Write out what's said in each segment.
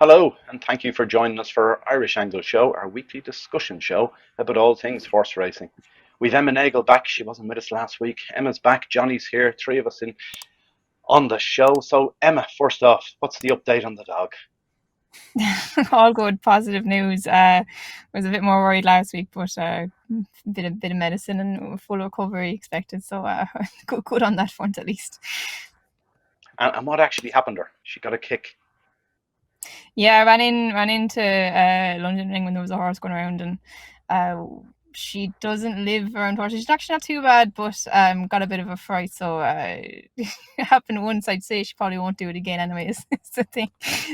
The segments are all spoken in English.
Hello, and thank you for joining us for our Irish Angle Show, our weekly discussion show about all things horse racing. We've Emma Nagle back. She wasn't with us last week. Emma's back. Johnny's here. Three of us in on the show. So, Emma, first off, what's the update on the dog? All good, positive news. Was a bit more worried last week, but bit of medicine and full recovery expected. So good on that front at least. And what actually happened to her? She got a kick. Yeah, I ran into London Ring when there was a horse going around, and uh, she doesn't live around horses. She's actually not too bad, but got a bit of a fright. So it happened once. I'd say she probably won't do it again. Anyways, it's the thing.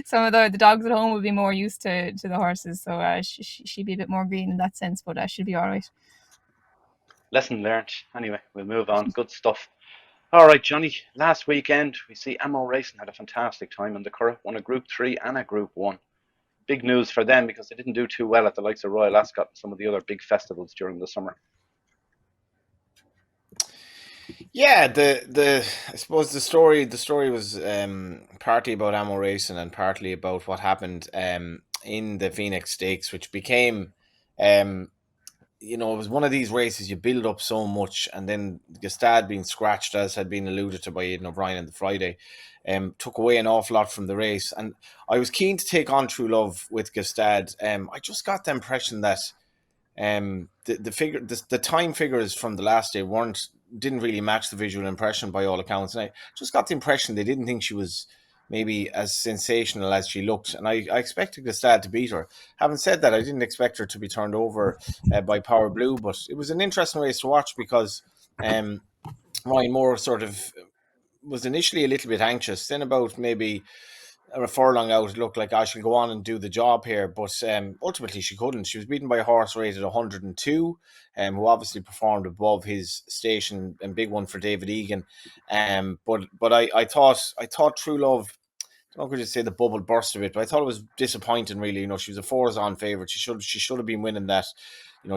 Some of the dogs at home will be more used to the horses, so she'd be a bit more green in that sense, but she'll be all right. Lesson learned. Anyway, we'll move on. Good stuff. All right, Johnny. Last weekend, we see Amo Racing had a fantastic time in the Curragh, won a Group 3 and a Group 1. Big news for them because they didn't do too well at the likes of Royal Ascot and some of the other big festivals during the summer. Yeah, the I suppose the story was partly about Amo Racing and partly about what happened in the Phoenix Stakes, which became it was one of these races you build up so much, and then Gestad being scratched, as had been alluded to by Aidan O'Brien on the Friday, took away an awful lot from the race. And I was keen to take on True Love with Gestad. I just got the impression that the time figures from the last day didn't really match the visual impression by all accounts, and I just got the impression they didn't think she was maybe as sensational as she looked, and I expected Gestad to beat her. Having said that, I didn't expect her to be turned over by Power Blue, but it was an interesting race to watch because Ryan Moore sort of was initially a little bit anxious. Then about maybe a furlong out, it looked like I should go on and do the job here, but ultimately she couldn't. She was beaten by a horse rated 102, who obviously performed above his station, and big one for David Egan. But I thought True Love. I don't know, could you say the bubble burst a bit, but I thought it was disappointing. Really, she was a 4s on favourite. She should have been winning that.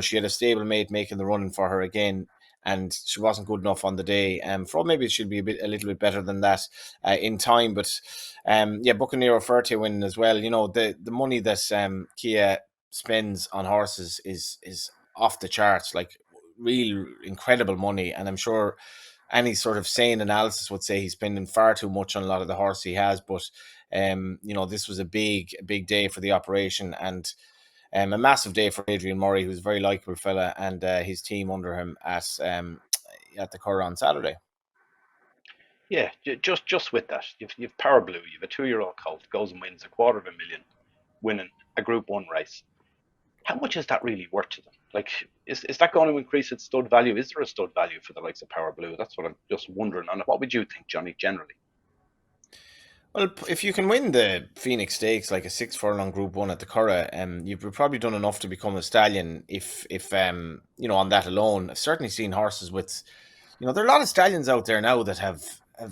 She had a stable mate making the running for her again, and she wasn't good enough on the day. For maybe she'll be a little bit better than that in time. But yeah, Buccaneer Ferte winning as well. The money that Kia spends on horses is off the charts, like real incredible money, and I'm sure any sort of sane analysis would say he's spending far too much on a lot of the horse he has. But this was a big day for the operation, and a massive day for Adrian Murray, who's a very likable fella, and his team under him at the Curragh on Saturday. Yeah, just with that, you've Power Blue, you've a 2-year-old colt goes and wins $250,000, winning a Group 1 race. How much is that really worth to them? Like, is that going to increase its stud value? Is there a stud value for the likes of Power Blue? That's what I'm just wondering. And what would you think, Johnny, generally? Well, if you can win the Phoenix Stakes like a 6 furlong Group 1 at the Curragh, you've probably done enough to become a stallion. If on that alone, I've certainly seen horses with, there are a lot of stallions out there now that have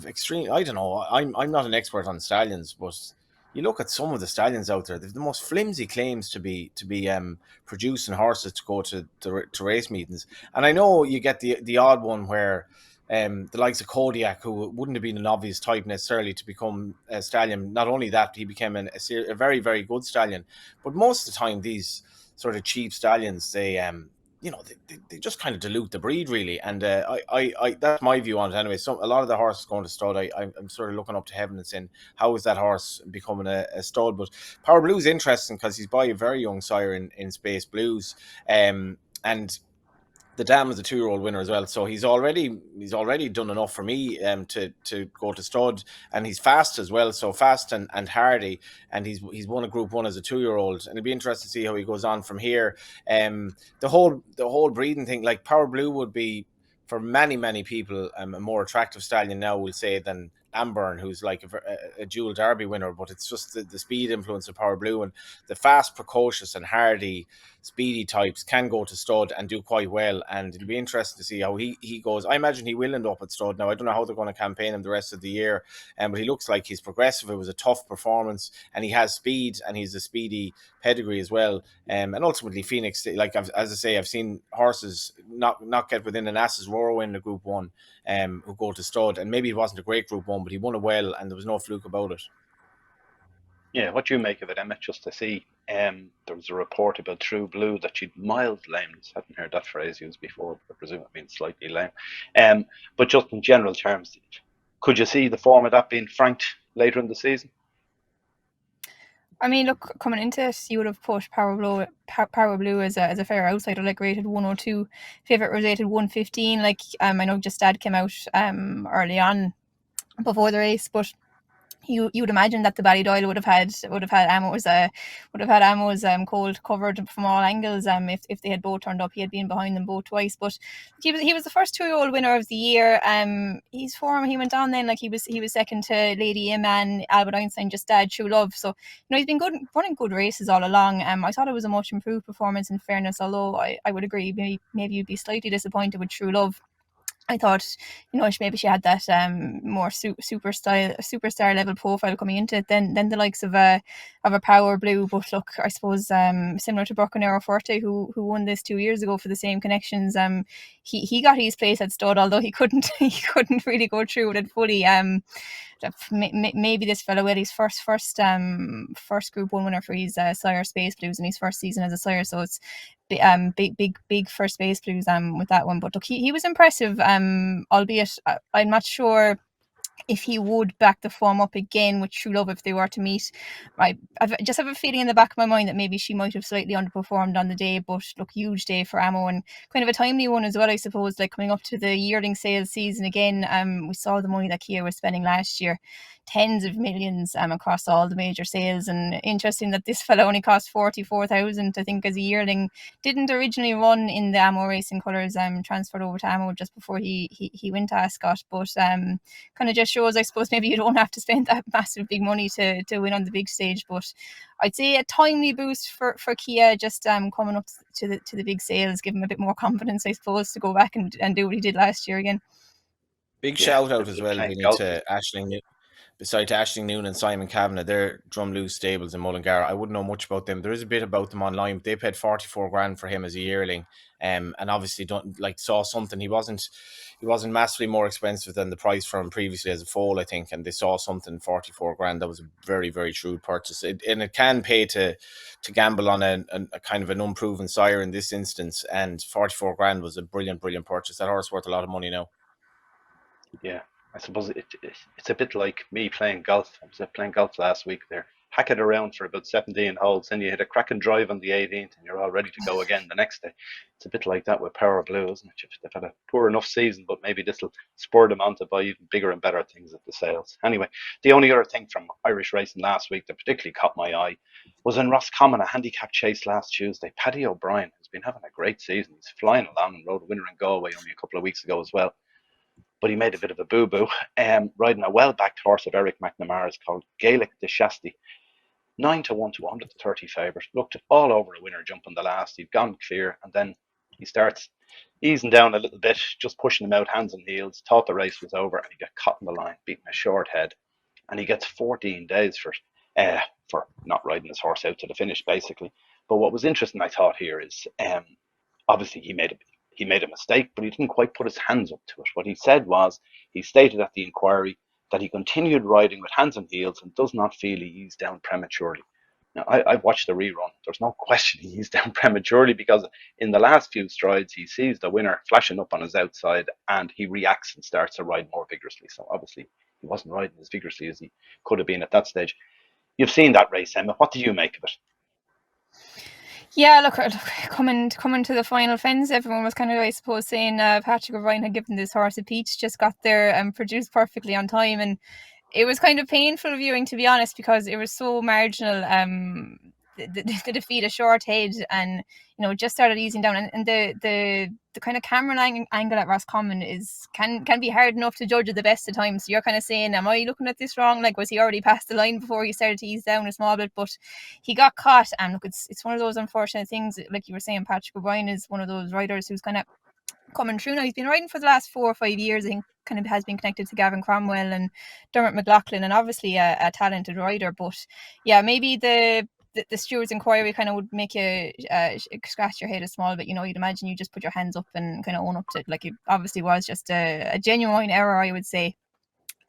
extreme. I don't know. I'm not an expert on stallions, but you look at some of the stallions out there, they've the most flimsy claims to be producing horses to go to race meetings. And I know you get the odd one where the likes of Kodiak, who wouldn't have been an obvious type necessarily to become a stallion. Not only that, he became a very, very good stallion. But most of the time, these sort of cheap stallions, they just kind of dilute the breed, really. And I that's my view on it anyway. So a lot of the horses going to stud, I'm sort of looking up to heaven and saying, how is that horse becoming a stud? But Power Blue is interesting because he's by a very young sire in Space Blues. And the Dam is a 2-year-old winner as well, so he's already done enough for me to go to stud, and he's fast as well, so fast and hardy, and he's won a Group 1 as a 2-year-old, and it'll be interesting to see how he goes on from here. The whole breeding thing, like Power Blue would be for many people a more attractive stallion now, we'll say, than Lamburn, who's like a dual Derby winner, but it's just the speed influence of Power Blue, and the fast, precocious and hardy speedy types can go to stud and do quite well, and it'll be interesting to see how he goes. I imagine he will end up at stud. Now, I don't know how they're going to campaign him the rest of the year, but he looks like he's progressive. It was a tough performance, and he has speed, and he's a speedy pedigree as well. And ultimately, Phoenix, like as I say, I've seen horses not get within an ass's roar in the Group 1 who go to stud, and maybe it wasn't a great Group 1, but he won it well, and there was no fluke about it. Yeah, what do you make of it, Emma? Just to see, there was a report about True Blue that she'd mild lameness. Hadn't heard that phrase used before, but I presume it means slightly lame. But just in general terms, could you see the form of that being franked later in the season? I mean, look, coming into it, you would have put Power Blue as a fair outsider, like rated 102. Favorite was rated 115. Like, I know Just Dad came out early on before the race, but you would imagine that the Ballydoyle would have had Amo's cold covered from all angles. If they had both turned up, he had been behind them both twice. But he was the first 2-year-old winner of the year. His form, he went on then, like he was second to Lady Iman, Albert Einstein, Just Dad, True Love. So he's been running good races all along. I thought it was a much improved performance in fairness, although I would agree maybe you'd be slightly disappointed with True Love. I thought, maybe she had that more superstar level profile coming into it than the likes of a Power Blue. But look, I suppose similar to Brocanero Forte, who won this 2 years ago for the same connections. He got his place at stud, although he couldn't really go through with it fully. Maybe this fellow will his first Group 1 winner for his sire Space Blues in his first season as a sire, so it's big first Space Blues with that one. But look, he was impressive, albeit I'm not sure if he would back the form up again with True Love if they were to meet. I just have a feeling in the back of my mind that maybe she might have slightly underperformed on the day, but look, huge day for Amo, and kind of a timely one as well, I suppose, like coming up to the yearling sales season again. We saw the money that Kia was spending last year, tens of millions across all the major sales, and interesting that this fellow only cost 44,000 I think as a yearling. Didn't originally run in the Amo Racing colours, transferred over to Amo just before he went to Ascot, but kind of just shows, I suppose, maybe you don't have to spend that massive big money to win on the big stage. But I'd say a timely boost for Kia, just coming up to the big sales, give him a bit more confidence, I suppose, to go back and do what he did last year again. Big Yeah, shout out they're as well, playing Vinny, golf. to Ashling. Beside Ashling Noon and Simon Kavanagh, they're Drumloo stables in Mullingar. I wouldn't know much about them. There is a bit about them online, but they paid 44 grand for him as a yearling. And obviously saw something. He wasn't massively more expensive than the price for him previously as a foal, I think, and they saw something 44 grand. That was a very, very shrewd purchase. And it can pay to gamble on a kind of an unproven sire in this instance, and 44 grand was a brilliant purchase. That horse worth a lot of money now. Yeah, I suppose it's a bit like me playing golf. I was playing golf last week there. Hack it around for about 17 holes, then you hit a cracking drive on the 18th and you're all ready to go again the next day. It's a bit like that with Power Blue, isn't it? They've had a poor enough season, but maybe this will spur them on to buy even bigger and better things at the sales. Anyway, the only other thing from Irish racing last week that particularly caught my eye was in Roscommon, a handicap chase last Tuesday. Paddy O'Brien has been having a great season. He's flying along and rode a winner in Galway only a couple of weeks ago as well, but he made a bit of a boo boo, riding a well backed horse of Eric McNamara's called Gaelic de Shasty. 9 to 1 to 130 favourite. Looked all over a winner jumping the last. He'd gone clear, and then he starts easing down a little bit, just pushing him out hands and heels. Thought the race was over, and he got caught in the line, beating a short head. And he gets 14 days for not riding his horse out to the finish, basically. But what was interesting, I thought, here is obviously he made a mistake, but he didn't quite put his hands up to it. What he said was, he stated at the inquiry that he continued riding with hands and heels and does not feel he eased down prematurely. Now, I've watched the rerun. There's no question he eased down prematurely, because in the last few strides, he sees the winner flashing up on his outside and he reacts and starts to ride more vigorously. So obviously, he wasn't riding as vigorously as he could have been at that stage. You've seen that race, Emma. What do you make of it? Yeah, look, coming to the final fence, everyone was kind of, I suppose, saying Patrick O'Brien had given this horse a peach, just got there and produced perfectly on time, and it was kind of painful viewing, to be honest, because it was so marginal. The defeat, a short head, and just started easing down, and the kind of camera angle at Roscommon can be hard enough to judge at the best of times. So you're kind of saying, am I looking at this wrong? Like, was he already past the line before he started to ease down a small bit? But he got caught, and look, it's one of those unfortunate things. Like you were saying, Patrick O'Brien is one of those riders who's kind of coming through now. He's been riding for the last 4 or 5 years. I think kind of has been connected to Gavin Cromwell and Dermot McLaughlin, and obviously a talented rider. But yeah, maybe the steward's inquiry kind of would make you scratch your head a small bit. You'd imagine you just put your hands up and kind of own up to it. Like, it obviously was just a genuine error, I would say.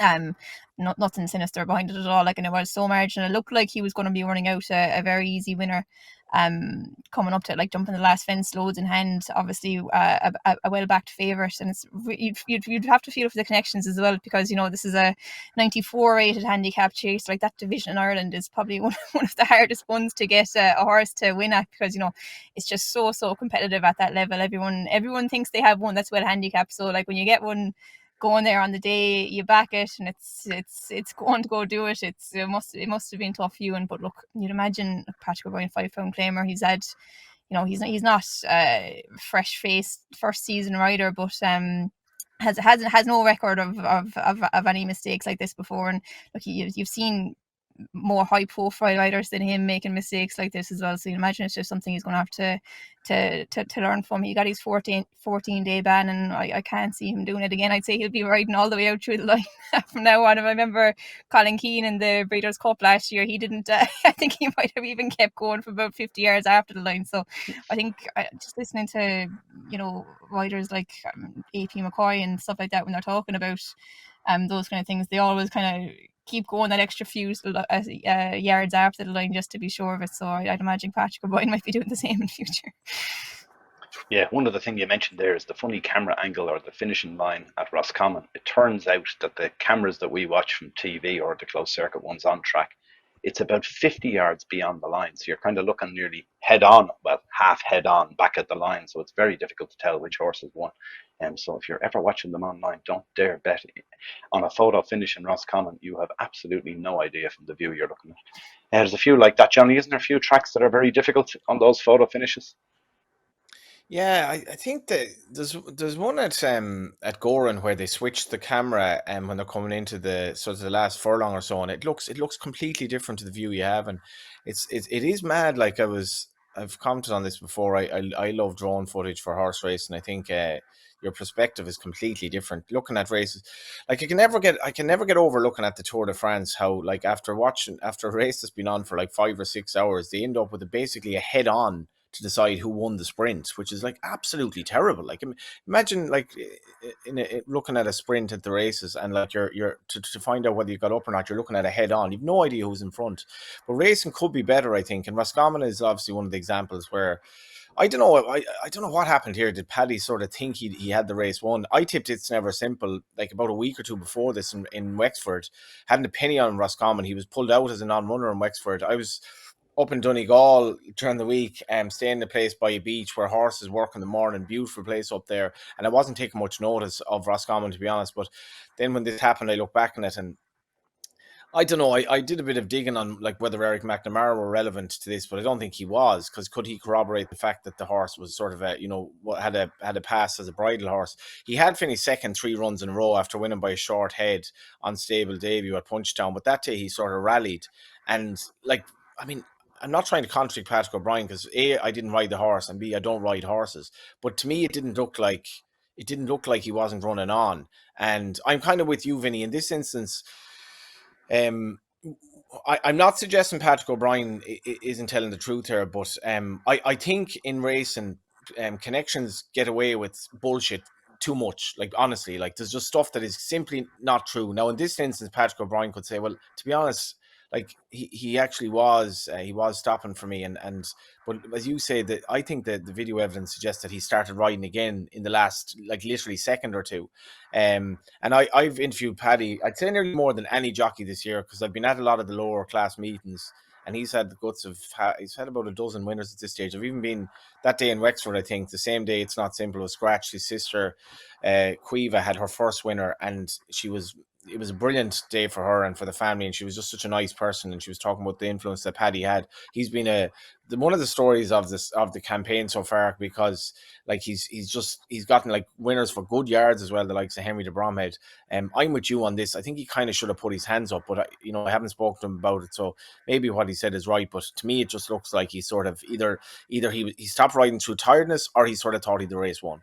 Nothing sinister behind it at all. Like, and it was so marginal. It looked like he was going to be running out a very easy winner. Coming up to it, like jumping the last fence, loads in hand. Obviously, a well backed favourite, and it's you'd have to feel for the connections as well, because this is a 94 rated handicap chase. Like, that division in Ireland is probably one of the hardest ones to get a horse to win at, because it's just so competitive at that level. Everyone thinks they have one that's well handicapped. So like, when you get one going there on the day, you back it, and it's going to go do it. It must have been tough viewing. But look, you'd imagine Patrick O'Brien, £5 claimer. He's had, he's not fresh faced first season rider, but has no record of any mistakes like this before. And look, you've seen more high profile riders than him making mistakes like this as well. So you imagine it's just something he's going to have to learn from. He got his 14-day ban, and I can't see him doing it again. I'd say he'll be riding all the way out through the line from now on. If I remember Colin Keane in the Breeders' Cup last year, he didn't. I think he might have even kept going for about 50 yards after the line. So I think just listening to riders like AP McCoy and stuff like that, when they're talking about those kind of things, they always kind of keep going that extra few yards after the line just to be sure of it. So I'd imagine Patrick O'Brien might be doing the same in future. Yeah, one of the things you mentioned there is the funny camera angle, or the finishing line at Roscommon. It turns out that the cameras that we watch from TV, or the closed circuit ones on track, it's about 50 yards beyond the line. So you're kind of looking nearly head on, well, half head on back at the line. So it's very difficult to tell which horse has won. So if you're ever watching them online, don't dare bet on a photo finish in Roscommon. You have absolutely no idea from the view you're looking at. There's a few like that, Johnny. Isn't there a few tracks that are very difficult on those photo finishes? Yeah, I think that there's one at Goran where they switched the camera and when they're coming into the sort of the last furlong or so, and it looks completely different to the view you have, and it is mad. Like, I've commented on this before. I love drone footage for horse racing. I think your perspective is completely different looking at races. Like, I can never get over looking at the Tour de France, how like after a race that's been on for like 5 or 6 hours, they end up with basically a head on to decide who won the sprint, which is like absolutely terrible. Like, imagine like looking at a sprint at the races, and like you're to find out whether you got up or not, you're looking at a head on. You've no idea who's in front. But racing could be better, I think. And Roscommon is obviously one of the examples where I don't know. I don't know what happened here. Did Paddy sort of think he had the race won? I tipped It's Never Simple like about a week or two before this in Wexford. Hadn't a penny on Roscommon. He was pulled out as a non-runner in Wexford. I was up in Donegal during the week, staying in a place by a beach where horses work in the morning. Beautiful place up there, and I wasn't taking much notice of Roscommon, to be honest. But then when this happened, I look back on it, and I don't know. I did a bit of digging on like whether Eric McNamara were relevant to this, but I don't think he was, because could he corroborate the fact that the horse was sort of had a pass as a bridle horse? He had finished second 3 runs in a row after winning by a short head on stable debut at Punchestown, but that day he sort of rallied, and like, I mean, I'm not trying to contradict Patrick O'Brien, because A, I didn't ride the horse, and B, I don't ride horses, but to me it didn't look like he wasn't running on. And I'm kind of with you, Vinny, in this instance. I'm not suggesting Patrick O'Brien isn't telling the truth here, but I think in racing, connections get away with bullshit too much. Like, honestly, like, there's just stuff that is simply not true. Now, in this instance, Patrick O'Brien could say, well, to be honest, like, he actually was stopping for me, and but as you say, that I think that the video evidence suggests that he started riding again in the last, like, literally second or two. And I've interviewed Paddy, I'd say nearly more than any jockey this year, because I've been at a lot of the lower class meetings, and he's had the guts of he's had about a dozen winners at this stage. I've even been that day in Wexford, I think the same day It's Not Simple was scratched. His sister Quiva had her first winner, and it was a brilliant day for her and for the family, and she was just such a nice person, and she was talking about the influence that Paddy had. He's been one of the stories of the campaign so far, because like he's gotten like winners for good yards as well, the likes of Henry de Bromhead. I'm with you on this. I think he kind of should have put his hands up, but I haven't spoken to him about it, so maybe what he said is right. But to me, it just looks like he sort of either he stopped riding through tiredness, or he sort of thought he'd the race won.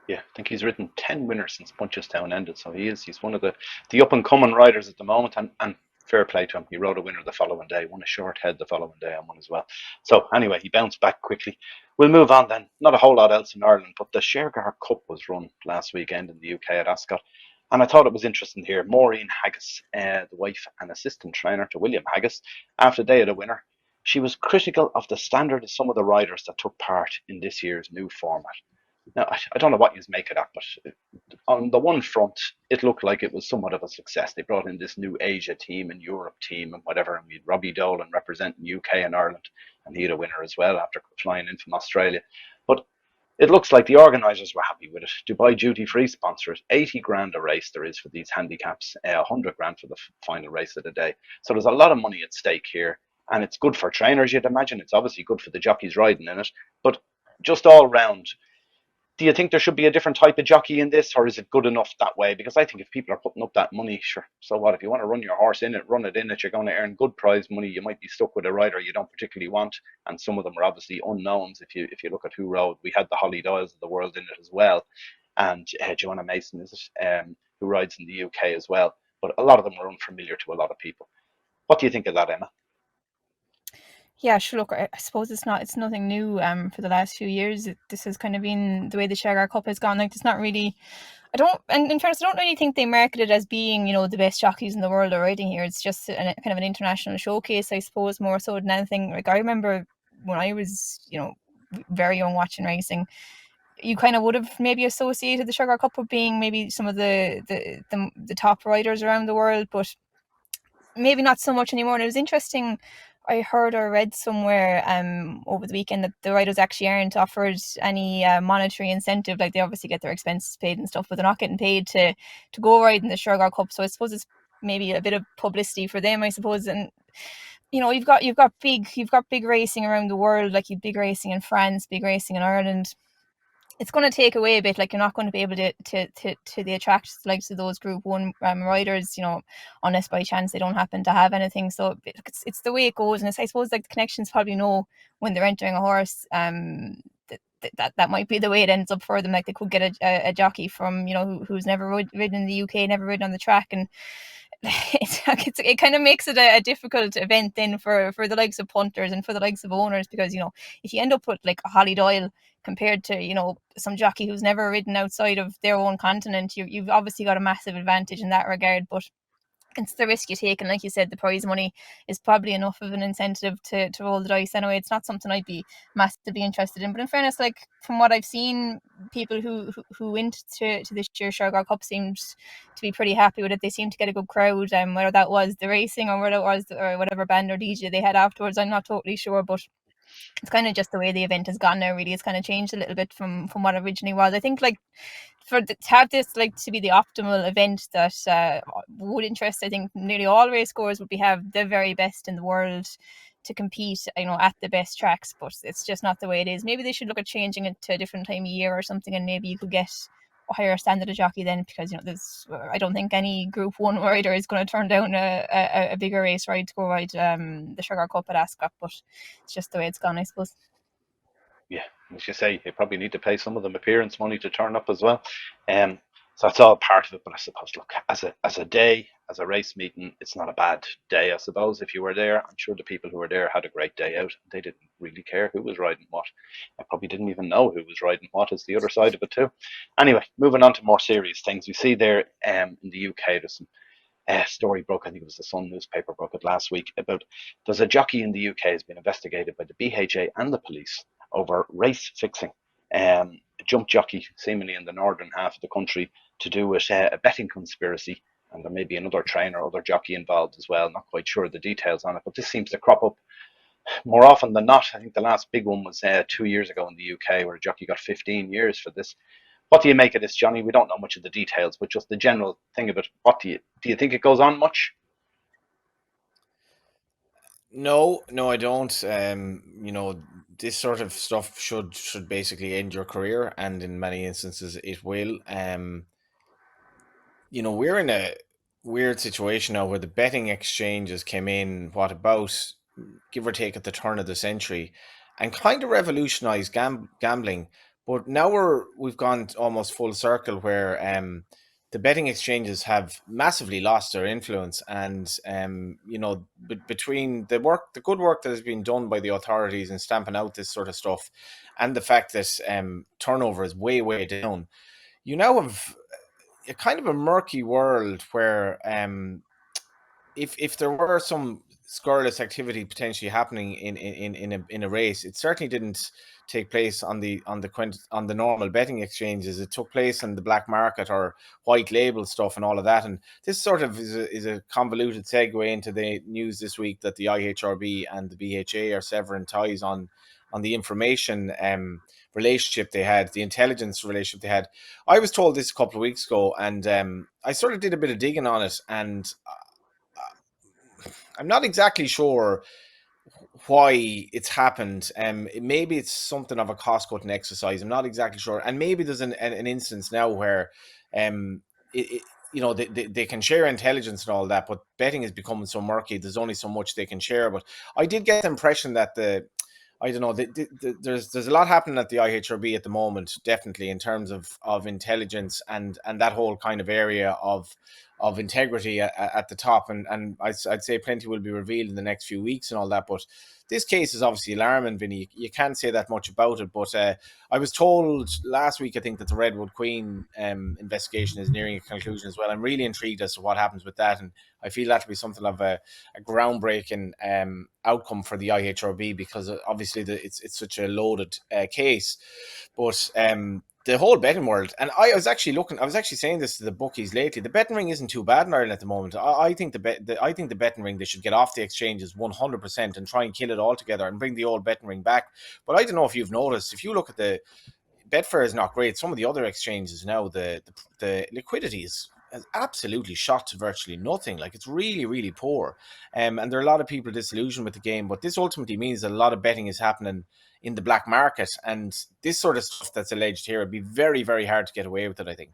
Yeah, I think he's ridden 10 winners since Punchestown ended. So he's one of the up and coming riders at the moment, and fair play to him. He rode a winner the following day, won a short head the following day, and won as well. So anyway, he bounced back quickly. We'll move on then. Not a whole lot else in Ireland, but the Shergar Cup was run last weekend in the UK at Ascot. And I thought it was interesting here. Maureen Haggis, the wife and assistant trainer to William Haggis, after they had a winner, she was critical of the standard of some of the riders that took part in this year's new format. Now, I don't know what you make of that, but on the one front, it looked like it was somewhat of a success. They brought in this new Asia team and Europe team and whatever, and we had Robbie Dolan representing UK and Ireland, and he had a winner as well after flying in from Australia. But it looks like the organisers were happy with it. Dubai Duty Free sponsors 80 grand a race there is for these handicaps, 100 grand for the final race of the day. So there's a lot of money at stake here, and it's good for trainers, you'd imagine. It's obviously good for the jockeys riding in it, but just all round, do you think there should be a different type of jockey in this, or is it good enough that way? Because I think if people are putting up that money, sure, so what? If you want to run your horse in it, run it in it. You're going to earn good prize money. You might be stuck with a rider you don't particularly want, and some of them are obviously unknowns. If you look at who rode, we had the Holly Doyles of the world in it as well, and Joanna Mason is it, who rides in the UK as well. But a lot of them are unfamiliar to a lot of people. What do you think of that, Emma? Yeah, sure. Look, I suppose it's nothing new. For the last few years, this has kind of been the way the Shergar Cup has gone. Like, it's not really. I don't, and in fairness, I don't really think they market it as being, the best jockeys in the world are riding here. It's just kind of an international showcase, I suppose, more so than anything. Like, I remember when I was, very young watching racing, you kind of would have maybe associated the Shergar Cup with being maybe some of the top riders around the world, but maybe not so much anymore. And it was interesting. I heard or read somewhere over the weekend that the riders actually aren't offered any monetary incentive. Like, they obviously get their expenses paid and stuff, but they're not getting paid to go ride in the Shergar Cup. So I suppose it's maybe a bit of publicity for them, I suppose. And you've got big racing around the world. Like, you've big racing in France, big racing in Ireland. It's going to take away a bit. Like, you're not going to be able to attract the likes of those Group 1 riders, unless by chance they don't happen to have anything. So it's the way it goes. And I suppose, like, the connections probably know when they're entering a horse, that might be the way it ends up for them. Like, they could get a jockey from, who's never ridden in the UK, never ridden on the track, and it kind of makes it a difficult event then for the likes of punters and for the likes of owners, because if you end up with like a Holly Doyle compared to some jockey who's never ridden outside of their own continent, you've obviously got a massive advantage in that regard. But it's the risk you take, and like you said, the prize money is probably enough of an incentive to roll the dice anyway. It's not something I'd be massively interested in, but in fairness, like, from what I've seen, people who went to this year's Shergar Cup seemed to be pretty happy with it. They seemed to get a good crowd, whether that was the racing or whether it was or whatever band or DJ they had afterwards, I'm not totally sure, but it's kind of just the way the event has gone now. Really, it's kind of changed a little bit from what it originally was. I think, like, to have this, like, to be the optimal event that would interest, I think, nearly all race goers, would be have the very best in the world to compete, at the best tracks. But it's just not the way it is. Maybe they should look at changing it to a different time of year or something, and maybe you could get a higher standard of jockey then, because I don't think any Group 1 rider is going to turn down a bigger race ride to go ride the Shergar Cup at Ascot. But it's just the way it's gone, I suppose. Yeah, as you say, you probably need to pay some of them appearance money to turn up as well. So it's all part of it. But I suppose, look, as a day, as a race meeting, it's not a bad day. I suppose if you were there, I'm sure the people who were there had a great day out. They didn't really care who was riding what. I probably didn't even know who was riding what. Is the other side of it too. Anyway, moving on to more serious things. We see there in the UK, there's some story broke. I think it was the Sun newspaper broke it last week about there's a jockey in the UK has been investigated by the BHA and the police over race fixing. A jump jockey, seemingly in the northern half of the country, to do with a betting conspiracy, and there may be another trainer, other jockey involved as well. Not quite sure the details on it, but this seems to crop up more often than not. I think the last big one was 2 years ago in the UK, where a jockey got 15 years for this. What do you make of this, Johnny? We don't know much of the details, but just the general thing of it. What do you think it goes on much? No, I don't. This sort of stuff should basically end your career, and in many instances, it will. We're in a weird situation now where the betting exchanges came in, what, about, give or take, at the turn of the century, and kind of revolutionized gambling. But now we've gone almost full circle where the betting exchanges have massively lost their influence, and between the good work that has been done by the authorities in stamping out this sort of stuff, and the fact that turnover is way down, you now have a kind of a murky world where if there were some scurrilous activity potentially happening in a race, it certainly didn't take place on the normal betting exchanges. It took place in the black market or white label stuff and all of that. And this sort of is a convoluted segue into the news this week that the IHRB and the BHA are severing ties on the information relationship they had, the intelligence relationship they had. I was told this a couple of weeks ago, and I sort of did a bit of digging on it, and I'm not exactly sure why it's happened. Maybe it's something of a cost cutting exercise. I'm not exactly sure, and maybe there's an instance now where, um, they can share intelligence and all that, but betting is becoming so murky. There's only so much they can share. But I did get the impression that I don't know. There's a lot happening at the IHRB at the moment, definitely in terms of intelligence and that whole kind of area of integrity at the top, and I'd say plenty will be revealed in the next few weeks and all that. But this case is obviously alarming, Vinny. You can't say that much about it. But I was told last week, I think, that the Redwood Queen investigation is nearing a conclusion as well. I'm really intrigued as to what happens with that, and I feel that to be something of a groundbreaking outcome for the IHRB, because obviously it's such a loaded case. But the whole betting world, and I was actually saying this to the bookies lately. The betting ring isn't too bad in Ireland at the moment. I think the betting ring, they should get off the exchanges 100% and try and kill it altogether and bring the old betting ring back. But I don't know if you've noticed, if you look at the Betfair is not great. Some of the other exchanges now, the liquidity has absolutely shot to virtually nothing. Like, it's really, really poor. And there are a lot of people disillusioned with the game. But this ultimately means that a lot of betting is happening in the black market. And this sort of stuff that's alleged here would be very, very hard to get away with it, I think.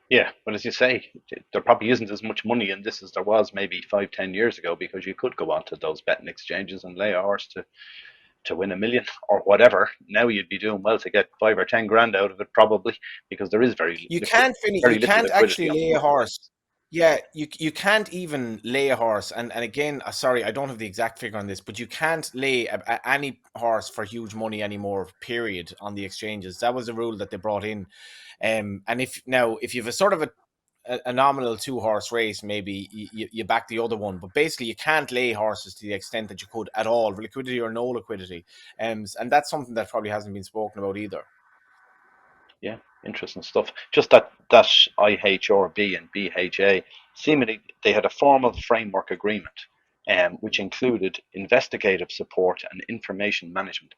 Yeah, but as you say, there probably isn't as much money in this as there was maybe 5, 10 years ago, because you could go onto those betting exchanges and lay a horse to win 1 million or whatever. Now you'd be doing well to get 5 or 10 grand out of it, probably, because there is You can't finish. very You little can't liquidity actually on the lay a money. horse. Yeah, you can't even lay a horse. And again, sorry, I don't have the exact figure on this, but you can't lay any horse for huge money anymore. Period. On the exchanges, that was a rule that they brought in. And if you've a sort of a nominal 2-horse race, maybe you back the other one, but basically you can't lay horses to the extent that you could at all, liquidity or no liquidity. And that's something that probably hasn't been spoken about either. Yeah, interesting stuff. Just that IHRB and BHA, seemingly they had a formal framework agreement, which included investigative support and information management.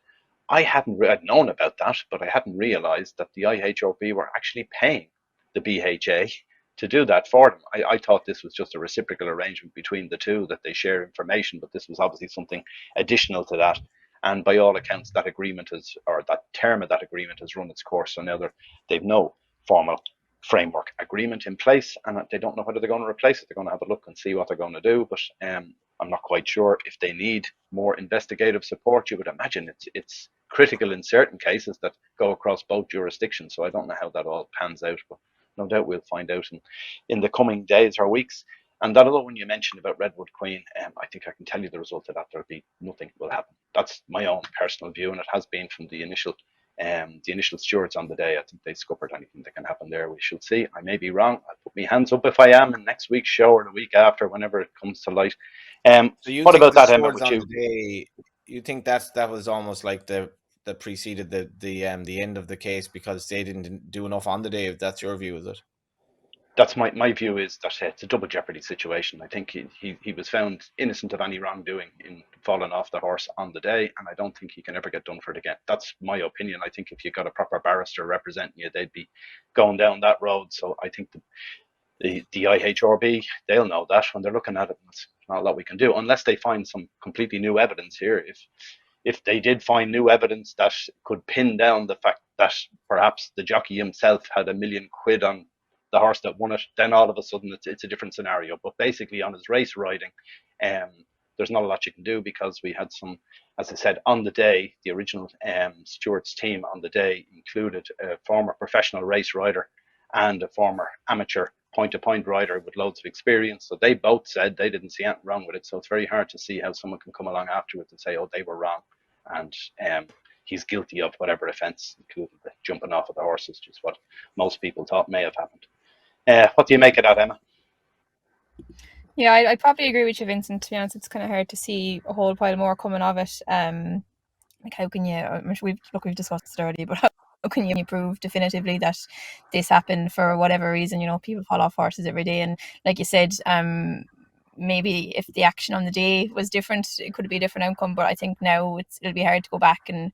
I'd known about that, but I hadn't realised that the IHRB were actually paying the BHA to do that for them. I thought this was just a reciprocal arrangement between the two, that they share information, but this was obviously something additional to that. And by all accounts, that agreement has, or that term of that agreement has run its course. So now they've no formal framework agreement in place, and they don't know whether they're going to replace it. They're going to have a look and see what they're going to do, but I'm not quite sure if they need more investigative support. You would imagine it's critical in certain cases that go across both jurisdictions. So I don't know how that all pans out, but no doubt we'll find out in the coming days or weeks. And that other one you mentioned about Redwood Queen, I think I can tell you the result of that. There'll be nothing will happen. That's my own personal view, and it has been from the initial stewards on the day. I think they scuppered anything that can happen there. We shall see. I may be wrong. I'll put my hands up if I am in next week's show or the week after, whenever it comes to light. So you What think about the that, Emma, stewards with on you? the day? You think that was almost like the preceded the end of the case because they didn't do enough on the day? If that's your view, is it? That's my view, is that it's a double jeopardy situation. I think he was found innocent of any wrongdoing in falling off the horse on the day, and I don't think he can ever get done for it again. That's my opinion. I think if you got a proper barrister representing you, they'd be going down that road. So I think the IHRB, they'll know that when they're looking at it. There's not a lot we can do unless they find some completely new evidence here. If they did find new evidence that could pin down the fact that perhaps the jockey himself had 1 million quid on the horse that won it, then all of a sudden it's a different scenario. But basically, on his race riding, um, there's not a lot you can do, because we had some, as I said, on the day, the original Stewart's team on the day included a former professional race rider and a former amateur point-to-point rider with loads of experience. So they both said they didn't see anything wrong with it. So it's very hard to see how someone can come along afterwards and say, "Oh, they were wrong," and he's guilty of whatever offence, including the jumping off of the horses, which is what most people thought may have happened. What do you make of that, Emma? Yeah, I probably agree with you, Vincent. To be honest, it's kind of hard to see a whole pile more coming of it. Like, how can you? I'm sure we've discussed it already, but how can you prove definitively that this happened for whatever reason? People fall off horses every day, and like you said, maybe if the action on the day was different, it could be a different outcome. But I think now it'll be hard to go back and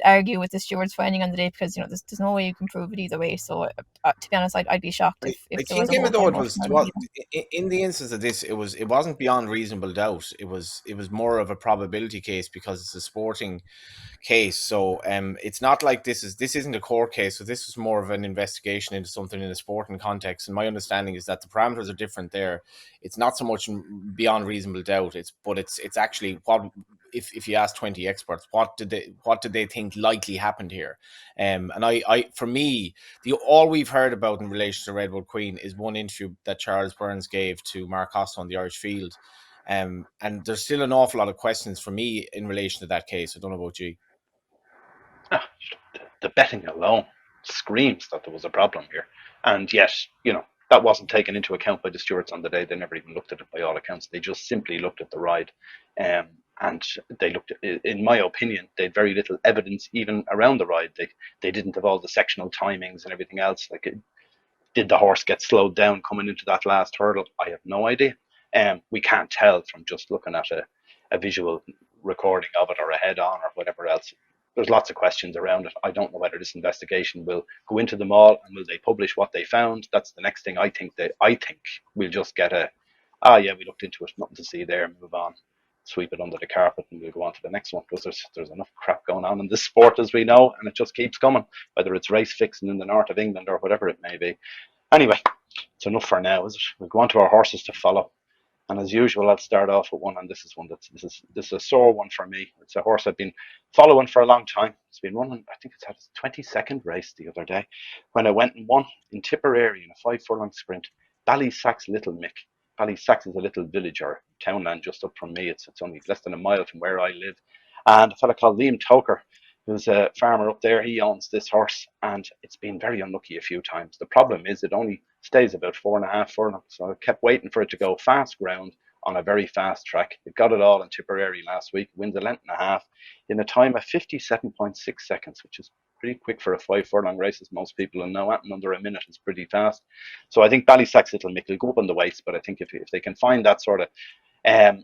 argue with the steward's finding on the day, because there's no way you can prove it either way. So to be honest, I'd be shocked if I there was think, a whole even though pile it more was, coming out of well, it. in the instance of this, it wasn't beyond reasonable doubt. It was more of a probability case, because it's a sporting case. So it's not like this isn't a court case. So this was more of an investigation into something in a sporting context. And my understanding is that the parameters are different there. It's not so much beyond reasonable doubt. It's actually what. If you ask 20 experts, what did they think likely happened here? And for me, all we've heard about in relation to Redwood Queen is one interview that Charles Burns gave to Mark Costa on the Irish Field. And there's still an awful lot of questions for me in relation to that case. I don't know about you. The betting alone screams that there was a problem here. And yet, that wasn't taken into account by the stewards on the day. They never even looked at it by all accounts. They just simply looked at the ride. And they looked at, in my opinion, they had very little evidence even around the ride. They didn't have all the sectional timings and everything else. Did the horse get slowed down coming into that last hurdle? I have no idea. We can't tell from just looking at a visual recording of it, or a head on, or whatever else. There's lots of questions around it. I don't know whether this investigation will go into them all, and will they publish what they found. That's the next thing. I think we'll just get yeah, we looked into it, nothing to see there, move on, sweep it under the carpet, and we'll go on to the next one, because there's enough crap going on in this sport, as we know, and it just keeps coming, whether it's race fixing in the north of England or whatever it may be. Anyway, it's enough for now, is it? We'll go on to our horses to follow. And as usual, I'll start off with one, and this is a sore one for me. It's a horse I've been following for a long time. It's been running, I think it's had its 22nd race the other day, when I went and won in Tipperary in a 5 furlong sprint. Ballysack's Little Mick. Ballysack is a little village or townland just up from me. It's only less than a mile from where I live. And a fella called Liam Toker, who's a farmer up there, he owns this horse, and it's been very unlucky a few times. The problem is it only stays about 4.5 furlongs, so I kept waiting for it to go fast ground on a very fast track. It got it all in Tipperary last week, wins a length and a half in a time of 57.6 seconds, which is pretty quick for a 5 furlong race, as most people will know. And under a minute is pretty fast. So I think Ballysack's Little Mick will go up on the weights, but I think if they can find that sort of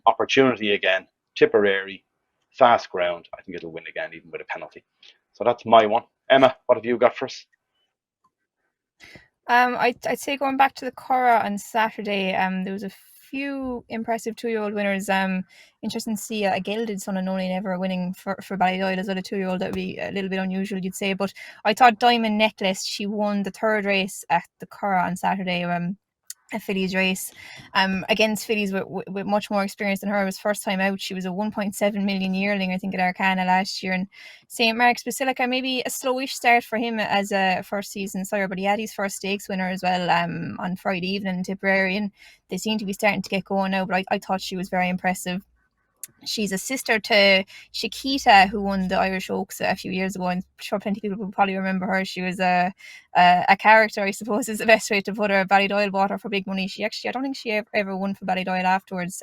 opportunity again, Tipperary, fast ground, I think it'll win again, even with a penalty. So that's my one. Emma, what have you got for us? I'd say, going back to the Curragh on Saturday, there was a few impressive 2-year-old winners. Interesting to see a gelded son of Noney never winning for Ballydoyle as well. A 2-year-old, that would be a little bit unusual, you'd say. But I thought Diamond Necklace, she won the 3rd race at the Curragh on Saturday. A fillies race against fillies with much more experience than her. It was first time out. She was a 1.7 million yearling, I think, at Arcana last year. And St. Mark's Basilica, maybe a slowish start for him as a first season sire, but he had his first stakes winner as well on Friday evening in Tipperary, and they seem to be starting to get going now. But I thought she was very impressive. She's a sister to Chiquita, who won the Irish Oaks a few years ago. I'm sure plenty of people will probably remember her. She was a character, I suppose, is the best way to put her. Ballydoyle bought her for big money. I don't think she ever won for Ballydoyle afterwards.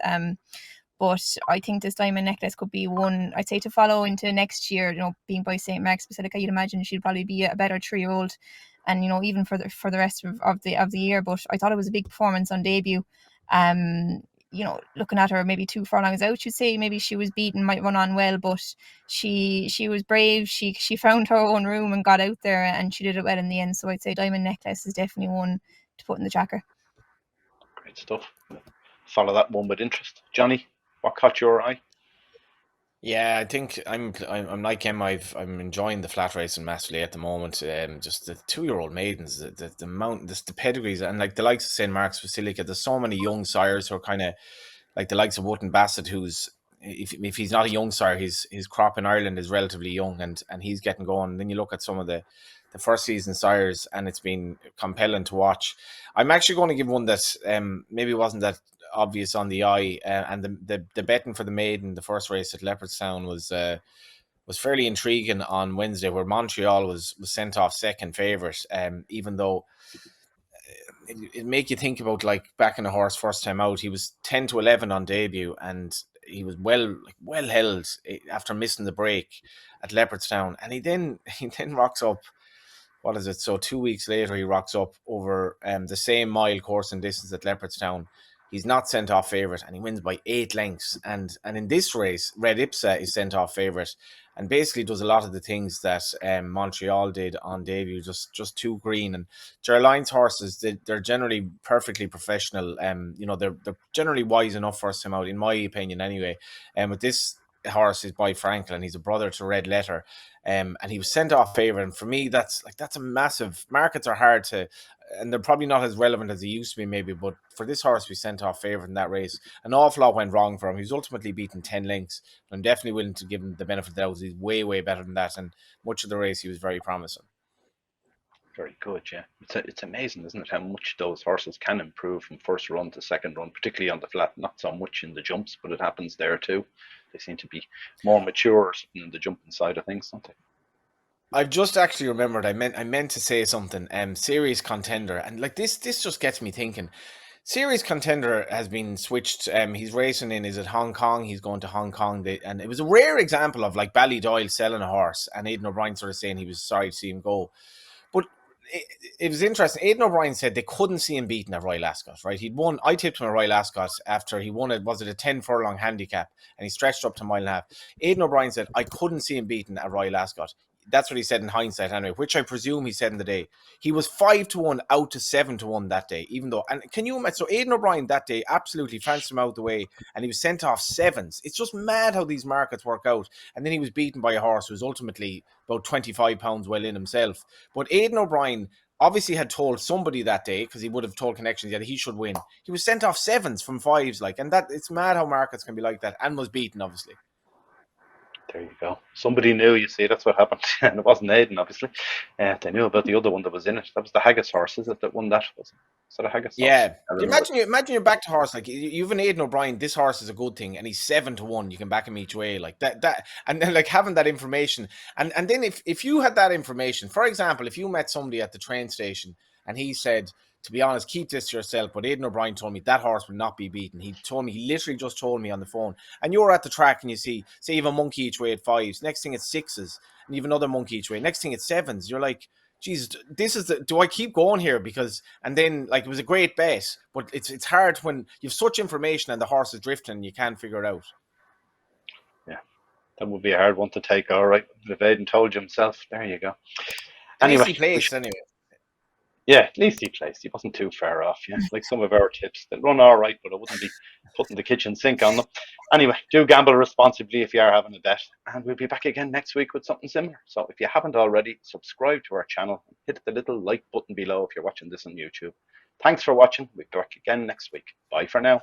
But I think this Diamond Necklace could be one, I'd say, to follow into next year. Being by St. Mark's Basilica, you'd imagine she'd probably be a better 3-year-old, and even for the rest of the year. But I thought it was a big performance on debut. Looking at her maybe 2 furlongs out, you'd say maybe she was beaten, might run on well, but she was brave. She found her own room and got out there, and she did it well in the end. So I'd say Diamond Necklace is definitely one to put in the tracker. Great stuff. Follow that one with interest. Johnny, what caught your eye? Yeah, I think I'm like him. I'm enjoying the flat racing massively at the moment. Just the 2-year-old maidens, the amount, the pedigrees, and like the likes of St. Mark's Basilica. There's so many young sires who are kind of like the likes of Wootton Bassett, who's, if he's not a young sire, his crop in Ireland is relatively young, and he's getting going. And then you look at some of the first season sires, and it's been compelling to watch. I'm actually going to give one that maybe wasn't that obvious on the eye, and the betting for the maiden, the first race at Leopardstown, was fairly intriguing on Wednesday, where Montreal was sent off second favourite, even though it make you think about like backing a horse first time out. He was 10-11 on debut, and he was well held after missing the break at Leopardstown, and he then rocks up. What is it? So 2 weeks later, he rocks up over the same mile course and distance at Leopardstown. He's not sent off favourite, and he wins by 8 lengths. And in this race, Red Ipsa is sent off favourite, and basically does a lot of the things that Montreal did on debut, just too green. And Gerline's horses, they're generally perfectly professional. They're generally wise enough first time out, in my opinion, anyway. And with this horse is by Franklin, he's a brother to Red Letter. And he was sent off favourite. And for me, that's a massive. Markets are hard to, and they're probably not as relevant as they used to be, maybe. But for this horse to be sent off favourite in that race, an awful lot went wrong for him. He was ultimately beaten 10 lengths. I'm definitely willing to give him the benefit of the doubt. He's way better than that. And much of the race, he was very promising. Very good, yeah. It's amazing, isn't it, how much those horses can improve from first run to second run, particularly on the flat. Not so much in the jumps, but it happens there too. They seem to be more mature in the jumping side of things, don't they? I've just actually remembered. I meant to say something. Series Contender, and like this just gets me thinking. Series Contender has been switched. He's racing in. Is it Hong Kong? He's going to Hong Kong. And it was a rare example of like Ballydoyle selling a horse, and Aidan O'Brien sort of saying he was sorry to see him go. But it was interesting. Aidan O'Brien said they couldn't see him beaten at Royal Ascot, right? He'd won. I tipped him at Royal Ascot after he won it. Was it a 10 furlong handicap? And he stretched up to a mile and a half. Aidan O'Brien said, I couldn't see him beaten at Royal Ascot. That's what he said in hindsight anyway, which I presume he said in the day. He was 5-1 out to 7-1 that day, even though, and can you imagine? So Aidan O'Brien that day absolutely fenced him out the way, and he was sent off sevens. It's just mad how these markets work out. And then he was beaten by a horse who was ultimately about 25 pounds well in himself. But Aidan O'Brien obviously had told somebody that day, because he would have told connections that he should win. He was sent off sevens from fives, like, and that it's mad how markets can be like that, and was beaten obviously. There you go. Somebody knew, you see, that's what happened. And it wasn't Aidan, obviously. They knew about the other one that was in it. That was the Haggis horse, is it, that won that? Was it a Haggis Yeah. horse? Imagine you're back to horse. Like, you've an Aidan O'Brien, this horse is a good thing, and he's 7-1. You can back him each way. Like that, and then like having that information. And then if you had that information, for example, if you met somebody at the train station and he said, to be honest, keep this to yourself, but Aidan O'Brien told me that horse will not be beaten. He literally just told me on the phone. And you're at the track and you see, say you have a monkey each way at fives, next thing it's sixes, and you have another monkey each way, next thing it's sevens. You're like, Jesus, do I keep going here? Because, and then like, it was a great bet, but it's hard when you have such information and the horse is drifting and you can't figure it out. Yeah, that would be a hard one to take, all right. If Aidan told you himself, there you go. At least he placed anyway. Yeah, at least he placed. He wasn't too far off. Yeah, like some of our tips that run all right, but I wouldn't be putting the kitchen sink on them. Anyway, do gamble responsibly if you are having a bet, and we'll be back again next week with something similar. So if you haven't already, subscribe to our channel and hit the little like button below if you're watching this on YouTube. Thanks for watching. We'll be back again next week. Bye for now.